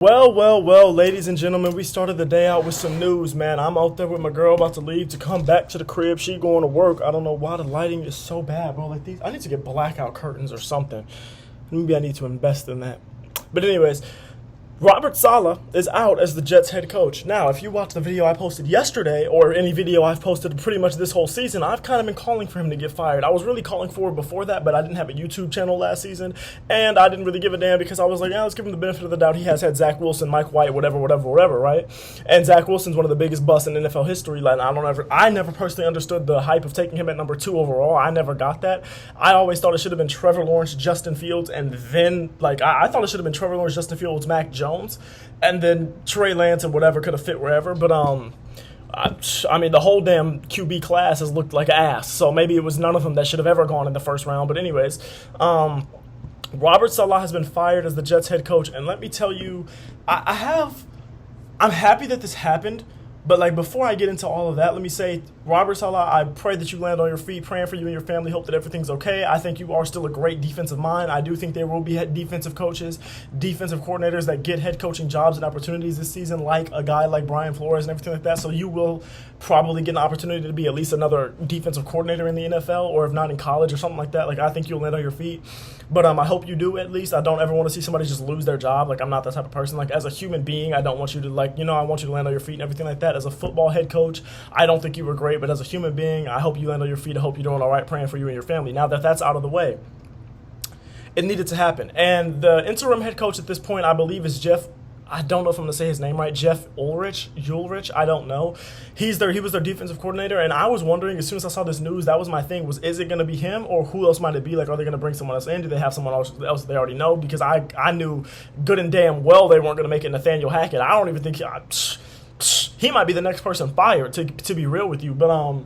Well, ladies and gentlemen, we started the day out with some news, man. I'm out there with my girl about to leave to come back to the crib. She going to work. I don't know why the lighting is so bad, bro. Like these, I need to get blackout curtains or something. Maybe I need to invest in that. But anyways, Robert Saleh is out as the Jets head coach. Now, if you watch the video I posted yesterday, or any video I've posted pretty much this whole season, I've kind of been calling for him to get fired. I was really calling for it before that, but I didn't have a YouTube channel last season, and I didn't really give a damn because I was like, yeah, let's give him the benefit of the doubt. He has had Zach Wilson, Mike White, whatever, right? And Zach Wilson's one of the biggest busts in NFL history. Like, I never personally understood the hype of taking him at number 2 overall. I never got that. I always thought it should have been Trevor Lawrence, Justin Fields, and then, I thought it should have been Trevor Lawrence, Justin Fields, Mac Jones. And then Trey Lance and whatever could have fit wherever. But, I mean, the whole damn QB class has looked like ass. So maybe it was none of them that should have ever gone in the first round. But anyways, Robert Saleh has been fired as the Jets head coach. And let me tell you, I'm happy that this happened. But, before I get into all of that, let me say, Robert Saleh, I pray that you land on your feet, praying for you and your family, hope that everything's okay. I think you are still a great defensive mind. I do think there will be defensive coaches, defensive coordinators that get head coaching jobs and opportunities this season, like a guy like Brian Flores and everything like that. So you will probably get an opportunity to be at least another defensive coordinator in the NFL, or if not in college or something like that. I think you'll land on your feet. But I hope you do at least. I don't ever want to see somebody just lose their job. I'm not that type of person. As a human being, I don't want you to, I want you to land on your feet and everything like that. As a football head coach, I don't think you were great, but as a human being, I hope you land on your feet. I hope you're doing all right, praying for you and your family. Now that that's out of the way, it needed to happen. And the interim head coach at this point, I believe, is I don't know if I'm going to say his name right, Jeff Ulrich, I don't know. He was their defensive coordinator, and I was wondering, as soon as I saw this news, that was my thing, is it going to be him, or who else might it be? Are they going to bring someone else in? Do they have someone else they already know? Because I knew good and damn well they weren't going to make it Nathaniel Hackett. I don't even think he might be the next person fired, to be real with you. But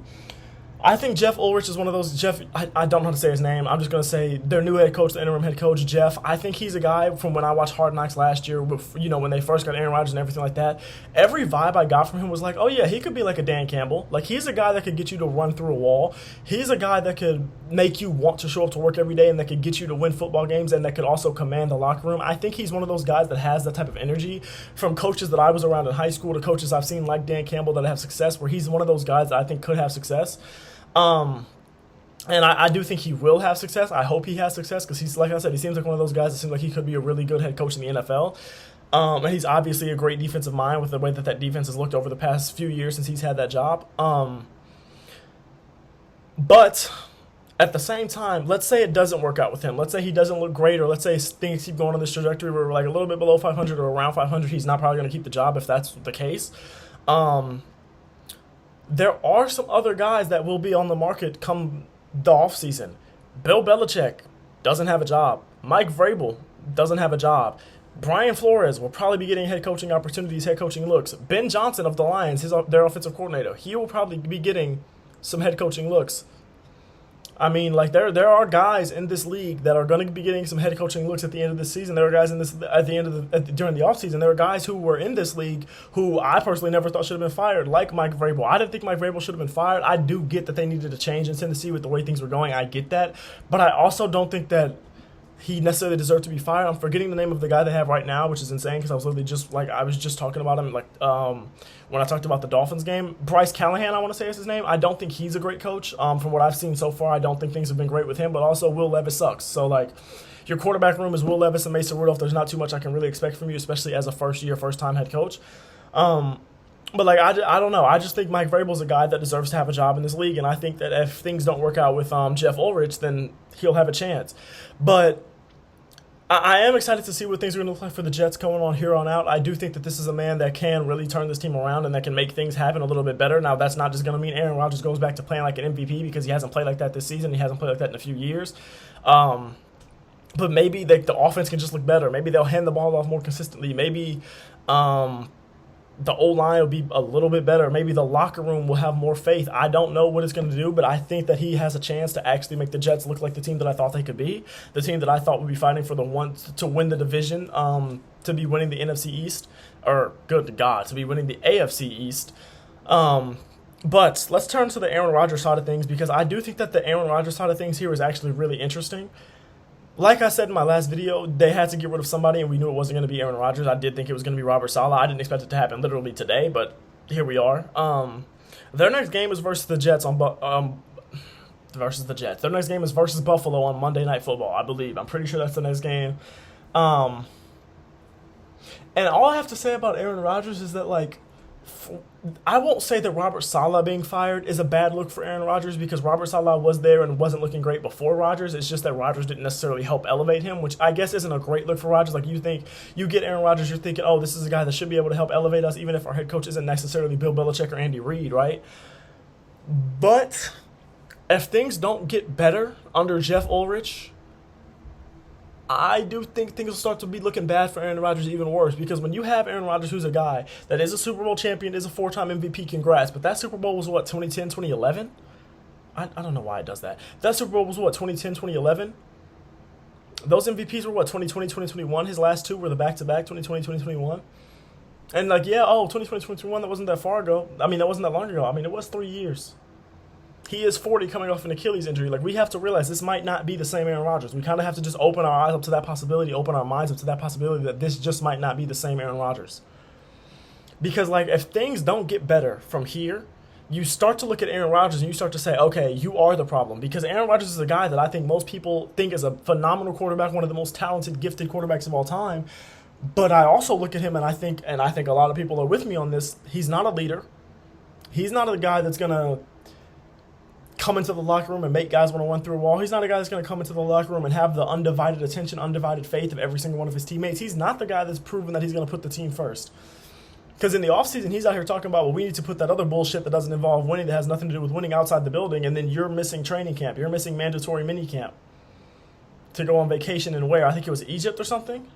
I think Jeff Ulrich is one of those. I don't know how to say his name. I'm just going to say their new head coach, the interim head coach, Jeff. I think he's a guy from when I watched Hard Knocks last year, when they first got Aaron Rodgers and everything like that. Every vibe I got from him was like, oh yeah, he could be like a Dan Campbell. He's a guy that could get you to run through a wall. He's a guy that could make you want to show up to work every day, and that could get you to win football games, and that could also command the locker room. I think he's one of those guys that has that type of energy, from coaches that I was around in high school to coaches I've seen like Dan Campbell that have success, where he's one of those guys that I think could have success. And I do think he will have success. I hope he has success, because he's, like I said, he seems like one of those guys that seems like he could be a really good head coach in the NFL. And he's obviously a great defensive mind with the way that defense has looked over the past few years since he's had that job. But at the same time, let's say it doesn't work out with him. Let's say he doesn't look great, or let's say things keep going on this trajectory where we're a little bit below 500 or around 500. He's not probably going to keep the job if that's the case. There are some other guys that will be on the market come the offseason. Bill Belichick doesn't have a job. Mike Vrabel doesn't have a job. Brian Flores will probably be getting head coaching opportunities, head coaching looks. Ben Johnson of the Lions, their offensive coordinator, he will probably be getting some head coaching looks. I mean, there are guys in this league that are going to be getting some head coaching looks at the end of the season. There are guys during the offseason. There are guys who were in this league who I personally never thought should have been fired, like Mike Vrabel. I didn't think Mike Vrabel should have been fired. I do get that they needed a change in Tennessee with the way things were going. I get that. But I also don't think that he necessarily deserved to be fired. I'm forgetting the name of the guy they have right now, which is insane, because I was literally just talking about him when I talked about the Dolphins game. Bryce Callahan, I want to say is his name. I don't think he's a great coach. From what I've seen so far, I don't think things have been great with him. But also, Will Levis sucks. So your quarterback room is Will Levis and Mason Rudolph. There's not too much I can really expect from you, especially as a first-time head coach. But I don't know. I just think Mike Vrabel's a guy that deserves to have a job in this league, and I think that if things don't work out with Jeff Ulrich, then he'll have a chance. But I am excited to see what things are going to look like for the Jets going on here on out. I do think that this is a man that can really turn this team around and that can make things happen a little bit better. Now, that's not just going to mean Aaron Rodgers goes back to playing like an MVP, because he hasn't played like that this season. He hasn't played like that in a few years. But maybe the offense can just look better. Maybe they'll hand the ball off more consistently. Maybe the O-line will be a little bit better.Maybe the locker room will have more faith. I don't know what it's going to do, but I think that he has a chance to actually make the Jets look like the team that I thought they could be, the team that I thought would be fighting for to win the division, to be winning the NFC East, or good God, to be winning the AFC East. But let's turn to the Aaron Rodgers side of things, because I do think that the Aaron Rodgers side of things here is actually really interesting. like I said in my last video, they had to get rid of somebody, and we knew it wasn't going to be Aaron Rodgers. I did think it was going to be Robert Saleh. I didn't expect it to happen literally today, but here we are. Their next game is versus the Jets versus the Jets. Their next game is versus Buffalo on Monday Night Football, I believe. I'm pretty sure that's the next game. And all I have to say about Aaron Rodgers is that, like, I won't say that Robert Saleh being fired is a bad look for Aaron Rodgers, because Robert Saleh was there and wasn't looking great before Rodgers. It's just that Rodgers didn't necessarily help elevate him, which I guess isn't a great look for Rodgers. Like, you think, you get Aaron Rodgers, you're thinking, oh, this is a guy that should be able to help elevate us, even if our head coach isn't necessarily Bill Belichick or Andy Reid, right? But if things don't get better under Jeff Ulrich, I do think things will start to be looking bad for Aaron Rodgers, even worse, because when you have Aaron Rodgers, who's a guy that is a Super Bowl champion, is a 4-time MVP, congrats, but that Super Bowl was what, 2010, 2011? I don't know why it does that. That Super Bowl was what, 2010, 2011? Those MVPs were what, 2020, 2021? His last two were the back-to-back, 2020, 2021? And like, yeah, 2020, 2021, that wasn't that far ago. I mean, that wasn't that long ago. I mean, it was 3 years. He is 40 coming off an Achilles injury. Like, we have to realize this might not be the same Aaron Rodgers. We kind of have to just open our eyes up to that possibility, open our minds up to that possibility that this just might not be the same Aaron Rodgers. Because, like, if things don't get better from here, you start to look at Aaron Rodgers and you start to say, okay, you are the problem. Because Aaron Rodgers is a guy that I think most people think is a phenomenal quarterback, one of the most talented, gifted quarterbacks of all time. But I also look at him and I think a lot of people are with me on this, he's not a leader. He's not a guy that's going to come into the locker room and make guys want to run through a wall. He's not a guy that's going to come into the locker room and have the undivided attention, undivided faith of every single one of his teammates. He's not the guy that's proven that he's going to put the team first. Because in the offseason, he's out here talking about, well, we need to put that other bullshit that doesn't involve winning, that has nothing to do with winning outside the building, and then you're missing training camp. You're missing mandatory mini camp to go on vacation and where? I think it was Egypt or something.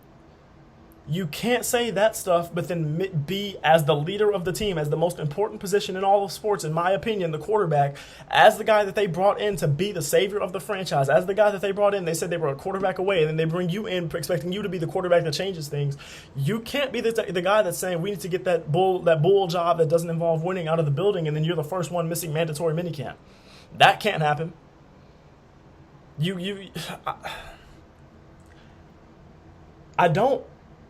You can't say that stuff, but then be, as the leader of the team, as the most important position in all of sports, in my opinion, the quarterback, as the guy that they brought in to be the savior of the franchise, as the guy that they brought in, they said they were a quarterback away, and then they bring you in expecting you to be the quarterback that changes things. You can't be the guy that's saying we need to get that bull job that doesn't involve winning out of the building, and then you're the first one missing mandatory minicamp. That can't happen.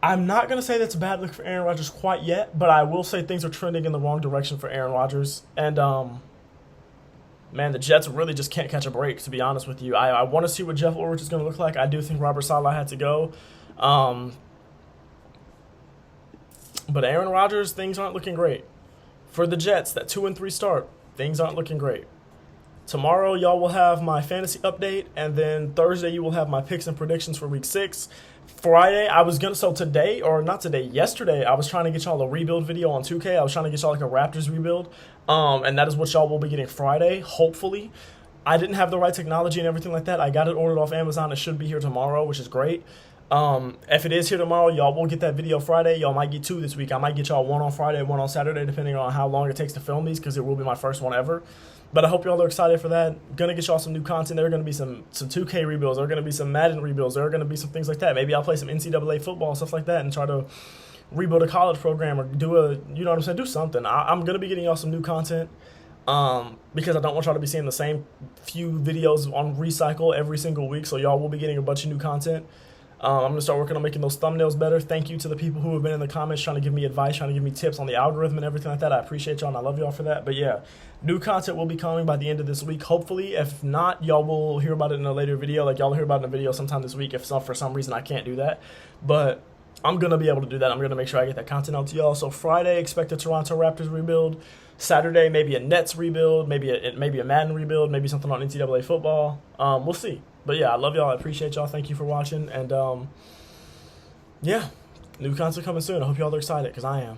I'm not going to say that's a bad look for Aaron Rodgers quite yet, but I will say things are trending in the wrong direction for Aaron Rodgers. And, man, the Jets really just can't catch a break, to be honest with you. I want to see what Jeff Ulrich is going to look like. I do think Robert Saleh had to go. But Aaron Rodgers, things aren't looking great. For the Jets, that 2-3 start, things aren't looking great. Tomorrow, y'all will have my fantasy update, and then Thursday, you will have my picks and predictions for Week 6. Friday, yesterday, I was trying to get y'all a rebuild video on 2K. I was trying to get y'all like a Raptors rebuild, and that is what y'all will be getting Friday, hopefully. I didn't have the right technology and everything like that. I got it ordered off Amazon. It should be here tomorrow, which is great. If it is here tomorrow, y'all will get that video Friday. Y'all might get 2 this week. I might get y'all 1 on Friday, 1 on Saturday, depending on how long it takes to film these, because it will be my first one ever. But I hope y'all are excited for that. Gonna get y'all some new content. There are gonna be some 2K rebuilds. There are gonna be some Madden rebuilds. There are gonna be some things like that. Maybe I'll play some NCAA football and stuff like that and try to rebuild a college program or do do something. I'm gonna be getting y'all some new content because I don't want y'all to be seeing the same few videos on recycle every single week. So y'all will be getting a bunch of new content. I'm going to start working on making those thumbnails better. Thank you to the people who have been in the comments trying to give me advice, trying to give me tips on the algorithm and everything like that. I appreciate y'all and I love y'all for that. But yeah, new content will be coming by the end of this week, hopefully. If not, y'all will hear about it in a later video. Like, y'all will hear about it in a video sometime this week if for some reason I can't do that. But I'm going to be able to do that. I'm going to make sure I get that content out to y'all. So Friday, expect a Toronto Raptors rebuild. Saturday, maybe a Nets rebuild, maybe a Madden rebuild, maybe something on NCAA football. We'll see. But yeah, I love y'all. I appreciate y'all. Thank you for watching. And yeah, new content coming soon. I hope y'all are excited because I am.